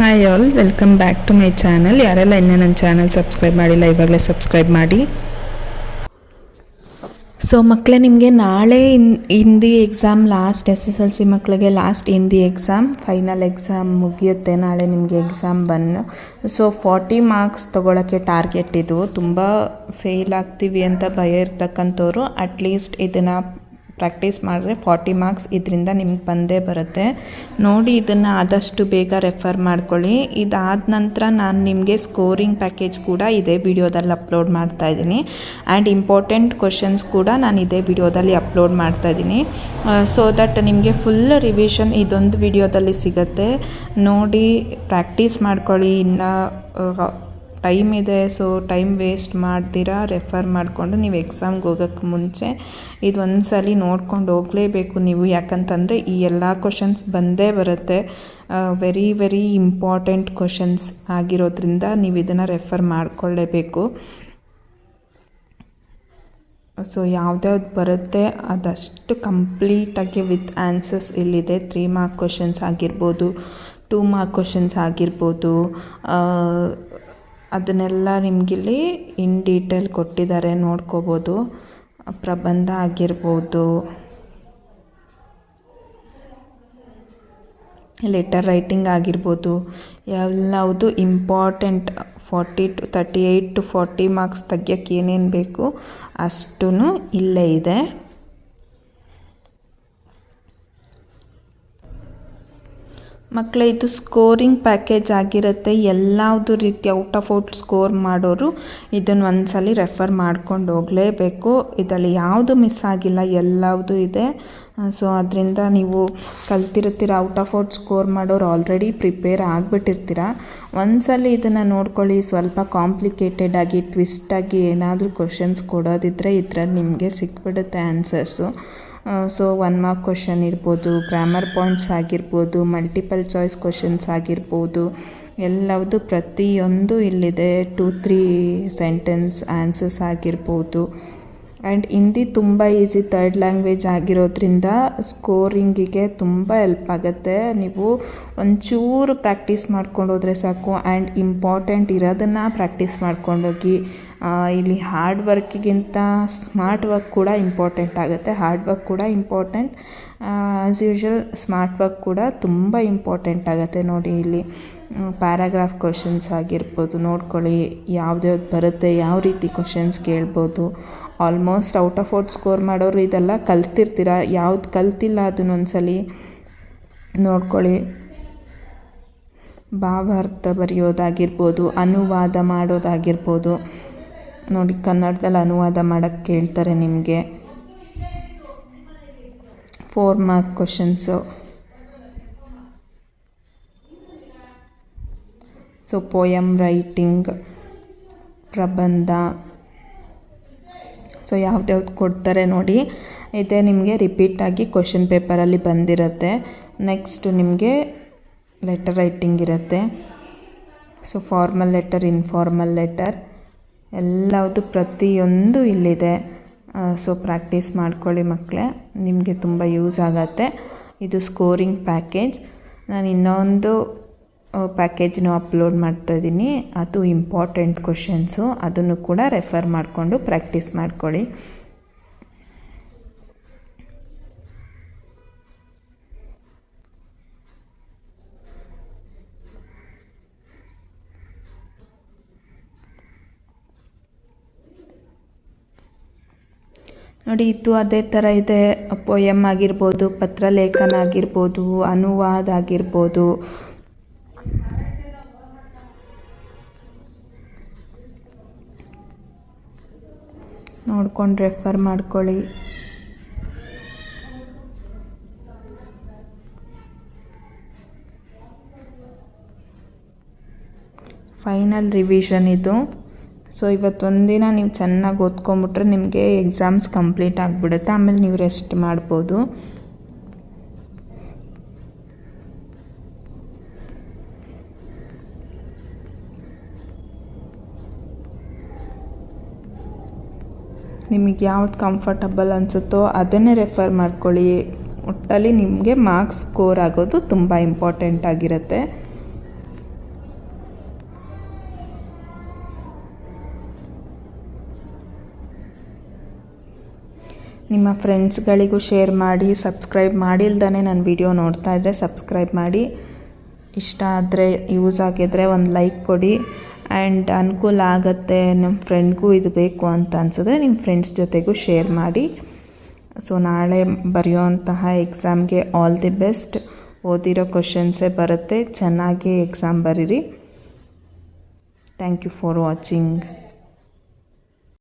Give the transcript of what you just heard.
Hi all, welcome back to my channel. ಯಾರೆಲ್ಲ ಇನ್ನೂ ನನ್ನ ಚಾನಲ್ ಸಬ್ಸ್ಕ್ರೈಬ್ ಮಾಡಿಲ್ಲ ಇವಾಗಲೇ ಸಬ್ಸ್ಕ್ರೈಬ್ ಮಾಡಿ. ಸೊ ಮಕ್ಕಳೇ, ನಿಮಗೆ ನಾಳೆ ಹಿಂದಿ ಎಕ್ಸಾಮ್ ಲಾಸ್ಟ್ SSLC ಮಕ್ಕಳಿಗೆ last Hindi exam final exam ಮುಗಿಯುತ್ತೆ. ನಾಳೆ ನಿಮಗೆ ಎಕ್ಸಾಮ್ 1. ಸೊ 40 ಮಾರ್ಕ್ಸ್ ತೊಗೊಳಕ್ಕೆ ಟಾರ್ಗೆಟ್ ಇದು. ತುಂಬ ಫೇಲ್ ಆಗ್ತೀವಿ ಅಂತ ಭಯ ಇರ್ತಕ್ಕಂಥವ್ರು ಅಟ್ಲೀಸ್ಟ್ ಇದನ್ನು ಪ್ರಾಕ್ಟೀಸ್ ಮಾಡಿದ್ರೆ 40 ಮಾರ್ಕ್ಸ್ ಇದರಿಂದ ನಿಮ್ಗೆ ಬಂದೇ ಬರುತ್ತೆ. ನೋಡಿ, ಇದನ್ನು ಆದಷ್ಟು ಬೇಗ ರೆಫರ್ ಮಾಡ್ಕೊಳ್ಳಿ. ಇದಾದ ನಂತರ ನಾನು ನಿಮಗೆ ಸ್ಕೋರಿಂಗ್ ಪ್ಯಾಕೇಜ್ ಕೂಡ ಇದೇ ವಿಡಿಯೋದಲ್ಲಿ ಅಪ್ಲೋಡ್ ಮಾಡ್ತಾಯಿದ್ದೀನಿ. ಆ್ಯಂಡ್ ಇಂಪಾರ್ಟೆಂಟ್ ಕ್ವಶನ್ಸ್ ಕೂಡ ನಾನು ಇದೇ ವಿಡಿಯೋದಲ್ಲಿ ಅಪ್ಲೋಡ್ ಮಾಡ್ತಾಯಿದ್ದೀನಿ. ಸೊ ದಟ್ ನಿಮಗೆ ಫುಲ್ ರಿವಿಷನ್ ಇದೊಂದು ವಿಡಿಯೋದಲ್ಲಿ ಸಿಗುತ್ತೆ. ನೋಡಿ, ಪ್ರಾಕ್ಟೀಸ್ ಮಾಡ್ಕೊಳ್ಳಿ. ಇನ್ನು ಟೈಮ್ ಇದೆ. ಸೊ ಟೈಮ್ ವೇಸ್ಟ್ ಮಾಡ್ತೀರಾ ರೆಫರ್ ಮಾಡಿಕೊಂಡು ನೀವು ಎಕ್ಸಾಮ್ಗೆ ಹೋಗೋಕ್ಕೆ ಮುಂಚೆ ಇದೊಂದು ಸಲ ನೋಡ್ಕೊಂಡು ಹೋಗಲೇಬೇಕು ನೀವು. ಯಾಕಂತಂದರೆ ಈ ಎಲ್ಲ ಕ್ವಶನ್ಸ್ ಬಂದೇ ಬರುತ್ತೆ. ವೆರಿ ವೆರಿ ಇಂಪಾರ್ಟೆಂಟ್ ಕ್ವಶನ್ಸ್ ಆಗಿರೋದ್ರಿಂದ ನೀವು ಇದನ್ನು ರೆಫರ್ ಮಾಡಿಕೊಳ್ಳೇಬೇಕು. ಸೊ ಯಾವ್ದ್ಯಾವ್ದು ಬರುತ್ತೆ ಅದಷ್ಟು ಕಂಪ್ಲೀಟಾಗಿ ವಿತ್ ಆನ್ಸರ್ಸ್ ಇಲ್ಲಿದೆ. 3 ಮಾರ್ಕ್ ಕ್ವಶನ್ಸ್ ಆಗಿರ್ಬೋದು, 2 ಮಾರ್ಕ್ ಕ್ವಶನ್ಸ್ ಆಗಿರ್ಬೋದು, ಅದನ್ನೆಲ್ಲ ನಿಮಗಿಲ್ಲಿ ಇನ್ ಡೀಟೇಲ್ ಕೊಟ್ಟಿದ್ದಾರೆ, ನೋಡ್ಕೋಬೋದು. ಪ್ರಬಂಧ ಆಗಿರ್ಬೋದು, ಲೆಟರ್ ರೈಟಿಂಗ್ ಆಗಿರ್ಬೋದು, ಎಲ್ಲವುದು ಇಂಪಾರ್ಟೆಂಟ್. 38 to 40 ಮಾರ್ಕ್ಸ್ ತೆಗಿಯೋಕ್ಕೆ ಏನೇನು ಬೇಕು ಅಷ್ಟೂ ಇಲ್ಲೇ ಇದೆ. ಮಕ್ಕಳೇ, ಇದು ಸ್ಕೋರಿಂಗ್ ಪ್ಯಾಕೇಜ್ ಆಗಿರುತ್ತೆ. ಎಲ್ಲವುದು ರೀತಿ ಔಟ್ ಆಫ್ ಔಟ್ ಸ್ಕೋರ್ ಮಾಡೋರು ಇದನ್ನು ಒಂದ್ಸಲ ರೆಫರ್ ಮಾಡ್ಕೊಂಡು ಹೋಗಲೇಬೇಕು. ಇದರಲ್ಲಿ ಯಾವುದು ಮಿಸ್ ಆಗಿಲ್ಲ, ಎಲ್ಲವುದು ಇದೆ. ಸೊ ಅದರಿಂದ ನೀವು ಕಲ್ತಿರ್ತೀರ. ಔಟ್ ಆಫ್ ಔಟ್ ಸ್ಕೋರ್ ಮಾಡೋರು ಆಲ್ರೆಡಿ ಪ್ರಿಪೇರ್ ಆಗಿಬಿಟ್ಟಿರ್ತೀರ. ಒಂದ್ಸಲ ಇದನ್ನು ನೋಡ್ಕೊಳ್ಳಿ. ಸ್ವಲ್ಪ ಕಾಂಪ್ಲಿಕೇಟೆಡ್ ಆಗಿ ಟ್ವಿಸ್ಟಾಗಿ ಏನಾದರೂ ಕ್ವಶನ್ಸ್ ಕೊಡೋದಿದ್ದರೆ ಇದರಲ್ಲಿ ನಿಮಗೆ ಸಿಕ್ಬಿಡುತ್ತೆ ಆನ್ಸರ್ಸು. ಸೊ 1 ಮಾರ್ಕ್ ಕ್ವಶನ್ ಇರ್ಬೋದು, ಗ್ರಾಮರ್ ಪಾಯಿಂಟ್ಸ್ ಆಗಿರ್ಬೋದು, ಮಲ್ಟಿಪಲ್ ಚಾಯ್ಸ್ ಕ್ವಶನ್ಸ್ ಆಗಿರ್ಬೋದು, ಎಲ್ಲವುದು ಪ್ರತಿಯೊಂದು ಇಲ್ಲಿದೆ. 2-3 ಸೆಂಟೆನ್ಸ್ ಆನ್ಸರ್ಸ್ ಆಗಿರ್ಬೋದು. ಆ್ಯಂಡ್ ಹಿಂದಿ ತುಂಬ ಈಸಿ, 3rd ಲ್ಯಾಂಗ್ವೇಜ್ ಆಗಿರೋದ್ರಿಂದ ಸ್ಕೋರಿಂಗಿಗೆ ತುಂಬ ಹೆಲ್ಪ್ ಆಗುತ್ತೆ. ನೀವು ಒಂಚೂರು ಪ್ರಾಕ್ಟೀಸ್ ಮಾಡ್ಕೊಂಡು ಹೋದರೆ ಸಾಕು. ಆ್ಯಂಡ್ ಇಂಪಾರ್ಟೆಂಟ್ ಇರೋದನ್ನು ಪ್ರಾಕ್ಟೀಸ್ ಮಾಡ್ಕೊಂಡೋಗಿ. ಇಲ್ಲಿ ಹಾರ್ಡ್ ವರ್ಕಿಗಿಂತ ಸ್ಮಾರ್ಟ್ ವರ್ಕ್ ಕೂಡ ಇಂಪಾರ್ಟೆಂಟ್ ಆಗುತ್ತೆ. ಹಾರ್ಡ್ ವರ್ಕ್ ಕೂಡ important, as usual smart work ಕೂಡ ತುಂಬ ಇಂಪಾರ್ಟೆಂಟ್ ಆಗುತ್ತೆ. ನೋಡಿ, ಇಲ್ಲಿ ಪ್ಯಾರಾಗ್ರಾಫ್ ಕ್ವಶನ್ಸ್ ಆಗಿರ್ಬೋದು, ನೋಡ್ಕೊಳ್ಳಿ ಯಾವ್ದ್ಯಾವ್ದು ಬರುತ್ತೆ, ಯಾವ ರೀತಿ ಕ್ವಶನ್ಸ್ ಕೇಳ್ಬೋದು. Almost out of out score ಮಾಡೋರು ಇದೆಲ್ಲ ಕಲ್ತಿರ್ತೀರ. ಯಾವ್ದು ಕಲ್ತಿಲ್ಲ ಅದನ್ನೊಂದ್ಸಲಿ ನೋಡ್ಕೊಳ್ಳಿ. ಭಾವಾರ್ಥ ಬರೆಯೋದಾಗಿರ್ಬೋದು, ಅನುವಾದ ಮಾಡೋದಾಗಿರ್ಬೋದು. ನೋಡಿ, ಕನ್ನಡದಲ್ಲಿ ಅನುವಾದ ಮಾಡೋಕ್ಕೆ ಕೇಳ್ತಾರೆ ನಿಮಗೆ. 4 mark questions. So poem writing, ಪ್ರಬಂಧ. ಸೊ ಯಾವ್ದ್ಯಾವ್ದು ಕೊಡ್ತಾರೆ ನೋಡಿ, ಇದೇ ನಿಮಗೆ ರಿಪೀಟಾಗಿ ಕ್ವಶನ್ ಪೇಪರಲ್ಲಿ ಬಂದಿರುತ್ತೆ. ನೆಕ್ಸ್ಟು ನಿಮಗೆ ಲೆಟರ್ ರೈಟಿಂಗ್ ಇರುತ್ತೆ. So formal letter, informal letter, ಎಲ್ಲವುದು ಪ್ರತಿಯೊಂದು ಇಲ್ಲಿದೆ. ಸೊ ಪ್ರಾಕ್ಟೀಸ್ ಮಾಡ್ಕೊಳ್ಳಿ ಮಕ್ಕಳೇ, ನಿಮಗೆ ತುಂಬ ಯೂಸ್ ಆಗುತ್ತೆ. ಇದು ಸ್ಕೋರಿಂಗ್ ಪ್ಯಾಕೇಜ್. ನಾನು ಇನ್ನೊಂದು ಪ್ಯಾಕೇಜ್ನು ಅಪ್ಲೋಡ್ ಮಾಡ್ತಾಯಿದ್ದೀನಿ. ಅದು ಇಂಪಾರ್ಟೆಂಟ್ ಕ್ವಶನ್ಸು, ಅದನ್ನು ಕೂಡ ರೆಫರ್ ಮಾಡಿಕೊಂಡು ಪ್ರಾಕ್ಟೀಸ್ ಮಾಡ್ಕೊಳ್ಳಿ. ನೋಡಿ, ಇದು ಅದೇ ಥರ ಇದೆ. ಪೋಯಮ್ ಆಗಿರ್ಬೋದು, ಪತ್ರಲೇಖನ ಆಗಿರ್ಬೋದು, ಅನುವಾದ ಆಗಿರ್ಬೋದು. ನೋಡ್ಕೊಂಡು ರೆಫರ್ ಮಾಡ್ಕೊಳ್ಳಿ. ಫೈನಲ್ ರಿವಿಷನ್ ಇದು. ಸೊ ಇವತ್ತೊಂದಿನ ನೀವು ಚೆನ್ನಾಗಿ ಓದ್ಕೊಂಬಿಟ್ರೆ ನಿಮಗೆ ಎಕ್ಸಾಮ್ಸ್ ಕಂಪ್ಲೀಟ್ ಆಗಿಬಿಡುತ್ತೆ. ಆಮೇಲೆ ನೀವು ರೆಸ್ಟ್ ಮಾಡ್ಬೋದು. ನಿಮಗೆ ಯಾವ್ದು ಕಂಫರ್ಟಬಲ್ ಅನಿಸುತ್ತೋ ಅದನ್ನೇ ರೆಫರ್ ಮಾಡ್ಕೊಳ್ಳಿ. ಒಟ್ಟಲ್ಲಿ ನಿಮಗೆ ಮಾರ್ಕ್ಸ್ ಸ್ಕೋರ್ ಆಗೋದು ತುಂಬ ಇಂಪಾರ್ಟೆಂಟ್ ಆಗಿರುತ್ತೆ. ನಿಮ್ಮ ಫ್ರೆಂಡ್ಸ್ಗಳಿಗೂ ಶೇರ್ ಮಾಡಿ. ಸಬ್ಸ್ಕ್ರೈಬ್ ಮಾಡಿಲ್ದೇ ನನ್ನ ವಿಡಿಯೋ ನೋಡ್ತಾ ಇದ್ದರೆ ಸಬ್ಸ್ಕ್ರೈಬ್ ಮಾಡಿ. ಇಷ್ಟ ಆದರೆ ಯೂಸ್ ಆಗಿದ್ರೆ ಒಂದು ಲೈಕ್ ಕೊಡಿ. ಆ್ಯಂಡ್ ಅನುಕೂಲ ಆಗುತ್ತೆ, ನಿಮ್ಮ ಫ್ರೆಂಡ್ಗೂ ಇದು ಬೇಕು ಅಂತ ಅನಿಸಿದ್ರೆ ನಿಮ್ಮ ಫ್ರೆಂಡ್ಸ್ ಜೊತೆಗೂ ಶೇರ್ ಮಾಡಿ. ಸೊ ನಾಳೆ ಬರೆಯೋಂತಹ ಎಕ್ಸಾಮ್ಗೆ ಆಲ್ ದಿ ಬೆಸ್ಟ್. ಓದಿರೋ ಕ್ವಶನ್ಸೇ ಬರುತ್ತೆ, ಚೆನ್ನಾಗಿ ಎಕ್ಸಾಮ್ ಬರೀರಿ. Thank you for watching.